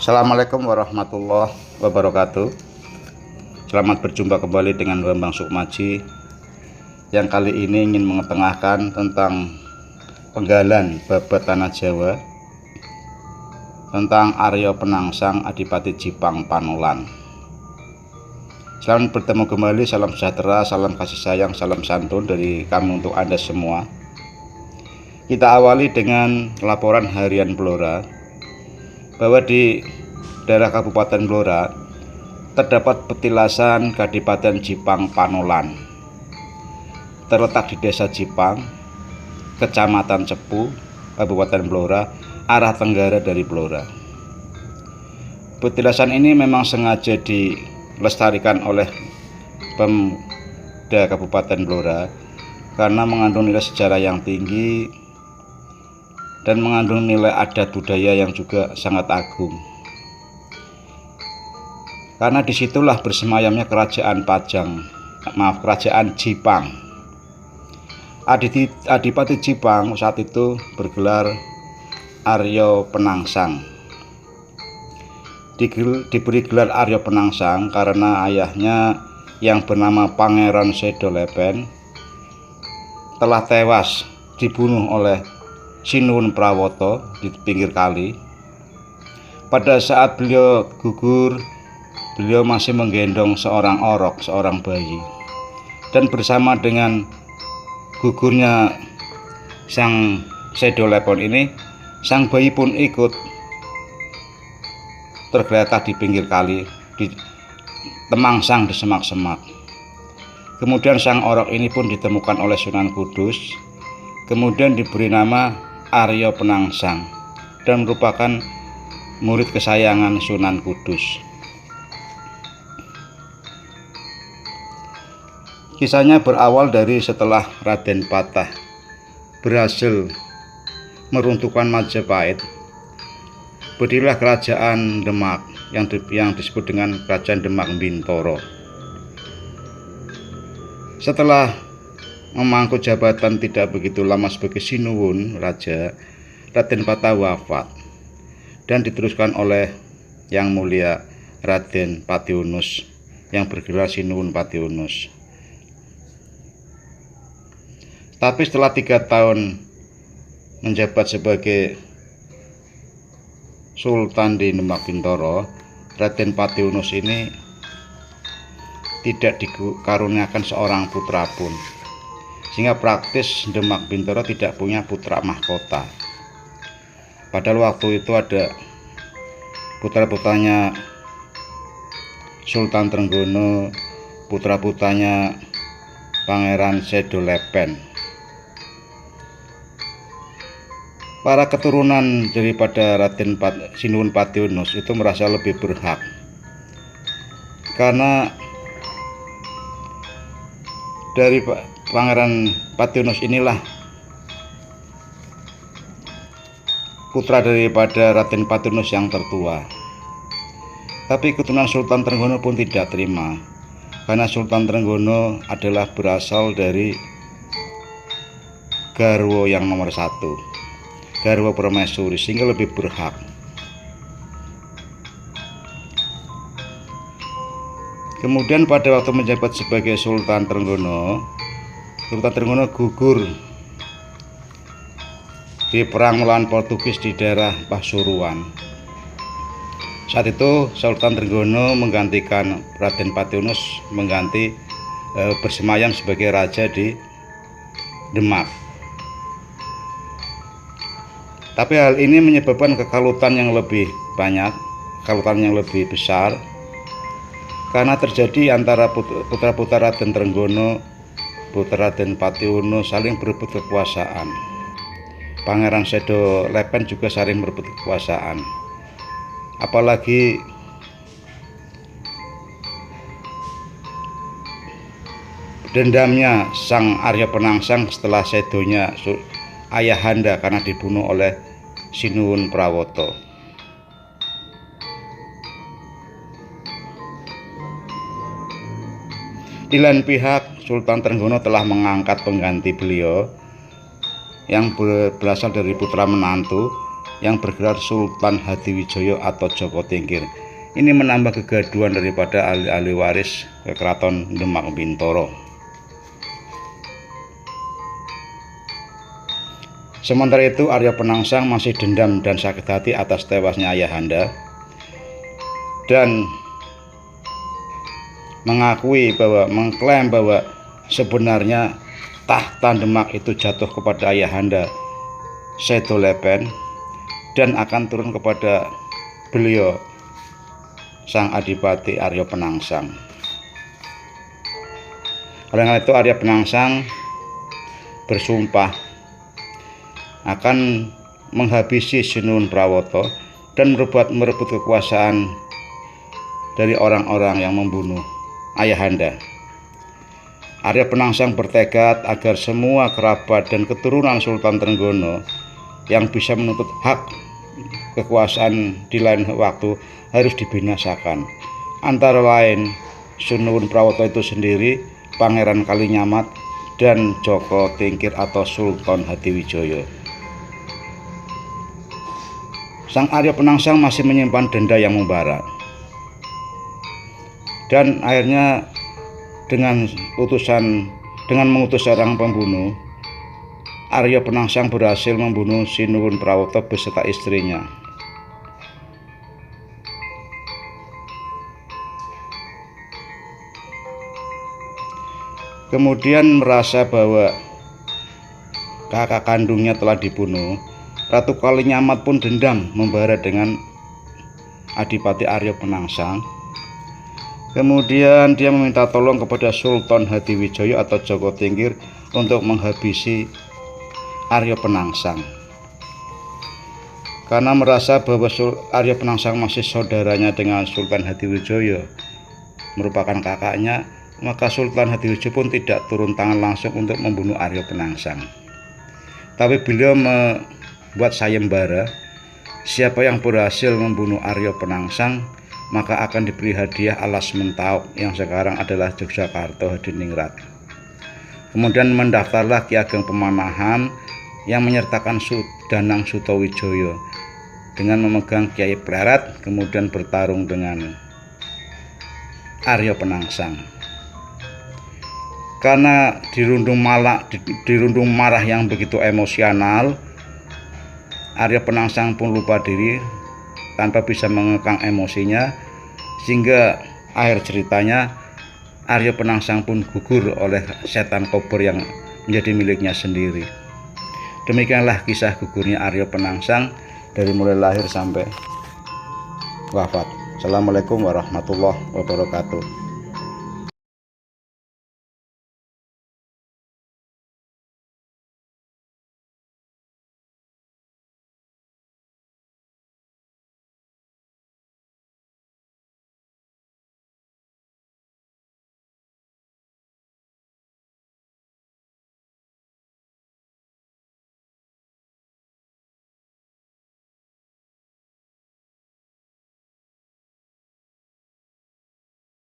Assalamualaikum warahmatullahi wabarakatuh. Selamat berjumpa kembali dengan Bambang Sukmaji yang kali ini ingin mengetengahkan tentang penggalan babat tanah Jawa, tentang Arya Penangsang Adipati Jipang Panolan. Selamat bertemu kembali, salam sejahtera, salam kasih sayang, salam santun dari kami untuk Anda semua. Kita awali dengan laporan harian Blora bahwa di daerah Kabupaten Blora terdapat petilasan Kadipaten Jipang Panolan, terletak di Desa Jipang, Kecamatan Cepu, Kabupaten Blora, arah tenggara dari Blora. Petilasan ini memang sengaja dilestarikan oleh Pemda Kabupaten Blora karena mengandung nilai sejarah yang tinggi dan mengandung nilai adat budaya yang juga sangat agung. Karena disitulah bersemayamnya Kerajaan Jipang. Adipati Jipang saat itu bergelar Arya Penangsang. Diberi gelar Arya Penangsang karena ayahnya yang bernama Pangeran Sedolepen telah tewas dibunuh oleh Sinuwun Prawoto di pinggir kali. Pada saat beliau gugur, beliau masih menggendong seorang orok, seorang bayi. Dan bersama dengan gugurnya sang Sedolepon ini, sang bayi pun ikut tergeletak di pinggir kali, di temangsang di semak-semak. Kemudian sang orok ini pun ditemukan oleh Sunan Kudus, kemudian diberi nama Arya Penangsang dan merupakan murid kesayangan Sunan Kudus. Kisahnya berawal dari setelah Raden Patah berhasil meruntuhkan Majapahit, berdirilah Kerajaan Demak yang disebut dengan Kerajaan Demak Bintoro. Setelah memangku jabatan tidak begitu lama sebagai Sinuwun Raja, Raden Patah wafat dan diteruskan oleh Yang Mulia Raden Patiunus yang bergelar Sinuwun Patiunus. Tapi setelah 3 tahun menjabat sebagai Sultan di Demak Bintoro, Raden Patiunus ini tidak dikaruniakan seorang putra pun, sehingga praktis Demak Bintoro tidak punya putra mahkota. Padahal waktu itu ada putra-putranya Sultan Trenggono, putra-putranya Pangeran Sedolepen. Para keturunan daripada Raden Sinuwun Patiunus itu merasa lebih berhak karena dari Pangeran Patiunus inilah putra daripada Raden Patiunus yang tertua. Tapi keturunan Sultan Trenggono pun tidak terima, karena Sultan Trenggono adalah berasal dari garwa yang nomor 1, garwa permaisuri, sehingga lebih berhak. Kemudian pada waktu menjabat sebagai Sultan Trenggono gugur di perang melawan Portugis di daerah Pasuruan. Saat itu Sultan Trenggono menggantikan Raden Patiunus bersemayam sebagai raja di Demak. Tapi hal ini menyebabkan kekalutan yang lebih banyak, kekalutan yang lebih besar, karena terjadi antara putra-putra Raden Trenggono, putra Raden Patiunus saling berebut kekuasaan. Pangeran Sedolepen juga saling merebut kekuasaan. Apalagi dendamnya sang Arya Penangsang setelah sedonya ayahanda karena dibunuh oleh Sinuwun Prawoto. Di lain pihak, Sultan Trenggono telah mengangkat pengganti beliau yang berasal dari putra menantu yang bergelar Sultan Hadiwijaya atau Joko Tingkir. Ini menambah kegaduhan daripada ahli-ahli waris ke Keraton Demak Bintoro. Sementara itu Arya Penangsang masih dendam dan sakit hati atas tewasnya ayahanda dan mengklaim bahwa sebenarnya tahta Demak itu jatuh kepada ayahanda Sedolepen dan akan turun kepada beliau sang Adipati Arya Penangsang. Oleh itu Arya Penangsang bersumpah akan menghabisi Sinuhun Prawoto dan merebut kekuasaan dari orang-orang yang membunuh ayahanda. Arya Penangsang bertekad agar semua kerabat dan keturunan Sultan Trenggono yang bisa menuntut hak kekuasaan di lain waktu harus dibinasakan. Antara lain Sinuhun Prawoto itu sendiri, Pangeran Kalinyamat, dan Joko Tingkir atau Sultan Hadiwijaya. Sang Arya Penangsang masih menyimpan denda yang membara. Dan akhirnya dengan mengutus seorang pembunuh, Arya Penangsang berhasil membunuh Sinuhun Prawoto beserta istrinya. Kemudian merasa bahwa kakak kandungnya telah dibunuh, Ratu Kalinyamat pun dendam membara dengan Adipati Arya Penangsang. Kemudian dia meminta tolong kepada Sultan Hadiwijaya atau Joko Tingkir untuk menghabisi Arya Penangsang. Karena merasa bahwa Arya Penangsang masih saudaranya dengan Sultan Hadiwijaya, merupakan kakaknya, maka Sultan Hadiwijaya pun tidak turun tangan langsung untuk membunuh Arya Penangsang. Tapi beliau membuat sayembara, siapa yang berhasil membunuh Arya Penangsang maka akan diberi hadiah alas Mentauk yang sekarang adalah Yogyakarta Hadiningrat. Kemudian mendaftarlah Ki Ageng Pemanahan yang menyertakan Danang Sutawijaya dengan memegang Kiai Pleret, kemudian bertarung dengan Arya Penangsang. Karena dirundung marah yang begitu emosional, Arya Penangsang pun lupa diri tanpa bisa mengekang emosinya, sehingga akhir ceritanya Arya Penangsang pun gugur oleh setan kobor yang menjadi miliknya sendiri. Demikianlah kisah gugurnya Arya Penangsang dari mulai lahir sampai wafat. Assalamualaikum warahmatullahi wabarakatuh.